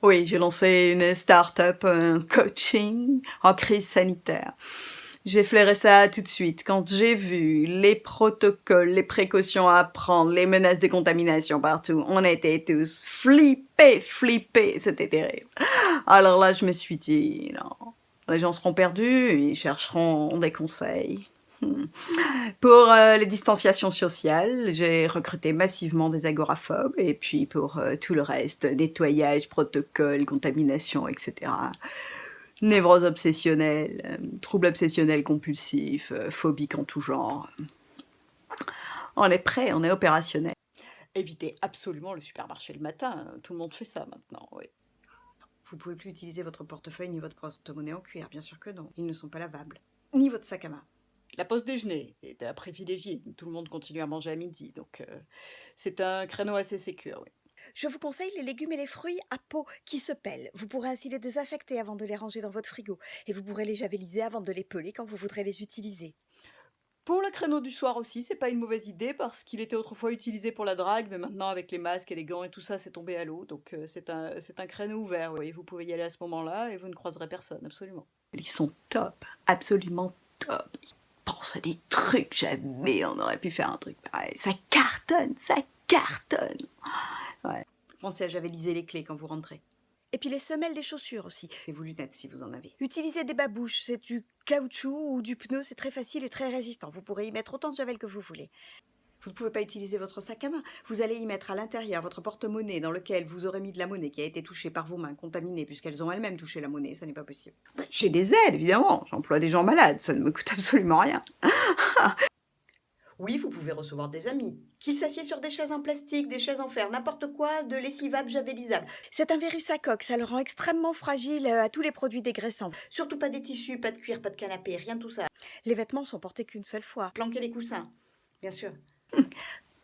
Oui, j'ai lancé une start-up, un coaching en crise sanitaire. J'ai flairé ça tout de suite. Quand j'ai vu les protocoles, les précautions à prendre, les menaces de contamination partout, on était tous flippés, c'était terrible. Alors là, je me suis dit: «Non, les gens seront perdus, ils chercheront des conseils». Pour, les distanciations sociales, j'ai recruté massivement des agoraphobes et puis pour, tout le reste, nettoyage, protocole, contamination et cetera. Névrose obsessionnelle, troubles obsessionnels compulsifs, phobiques en tout genre. On est prêt, on est opérationnel. Évitez absolument le supermarché le matin, tout le monde fait ça maintenant, oui. Vous pouvez plus utiliser votre portefeuille ni votre porte-monnaie en cuir, bien sûr que non. Ils ne sont pas lavables. Ni votre sac à main. La pause déjeuner est à privilégier. Tout le monde continue à manger à midi, donc c'est un créneau assez sécure, oui. Je vous conseille les légumes et les fruits à peau qui se pèlent. Vous pourrez ainsi les désinfecter avant de les ranger dans votre frigo. Et vous pourrez les javeliser avant de les peler quand vous voudrez les utiliser. Pour le créneau du soir aussi, c'est pas une mauvaise idée parce qu'il était autrefois utilisé pour la drague, mais maintenant avec les masques et les gants et tout ça, c'est tombé à l'eau. Donc c'est un créneau ouvert, oui. Vous pouvez y aller à ce moment-là et vous ne croiserez personne, absolument. Ils sont top, absolument top. Ils pensent à des trucs, jamais on aurait pu faire un truc pareil. Ça cartonne, ça cartonne. Ouais. Pensez à javeliser les clés quand vous rentrez. Et puis les semelles des chaussures aussi. Et vos lunettes si vous en avez. Utilisez des babouches, c'est du caoutchouc ou du pneu, c'est très facile et très résistant. Vous pourrez y mettre autant de javel que vous voulez. Vous ne pouvez pas utiliser votre sac à main. Vous allez y mettre à l'intérieur votre porte-monnaie dans lequel vous aurez mis de la monnaie qui a été touchée par vos mains, contaminée, puisqu'elles ont elles-mêmes touché la monnaie, ça n'est pas possible. J'ai des aides, évidemment. J'emploie des gens malades, ça ne me coûte absolument rien. Oui, vous pouvez recevoir des amis. Qu'ils s'assiedent sur des chaises en plastique, des chaises en fer, n'importe quoi, de lessivable, javelisable. C'est un virus à coque, ça le rend extrêmement fragile à tous les produits dégraissants. Surtout pas des tissus, pas de cuir, pas de canapé, rien de tout ça. Les vêtements sont portés qu'une seule fois. Planquer les coussins, bien sûr.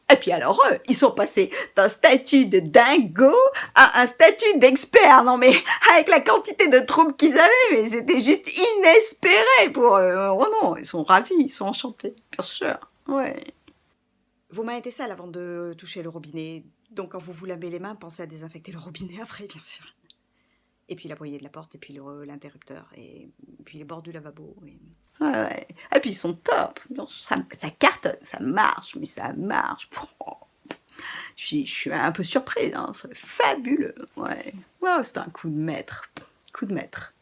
Et puis alors eux, ils sont passés d'un statut de dingo à un statut d'expert. Non mais avec la quantité de troubles qu'ils avaient, mais c'était juste inespéré pour eux. Oh non, ils sont ravis, ils sont enchantés, bien sûr. Ouais. Vos mains étaient sales avant de toucher le robinet, donc quand vous vous lavez les mains, pensez à désinfecter le robinet après, bien sûr. Et puis la poignée de la porte, et puis l'interrupteur, et puis les bords du lavabo. Ouais. Et puis ils sont top. Ça cartonne, ça marche, mais ça marche. Je suis un peu surprise, hein. C'est fabuleux. Ouais. Wow, c'est un coup de maître. Coup de maître.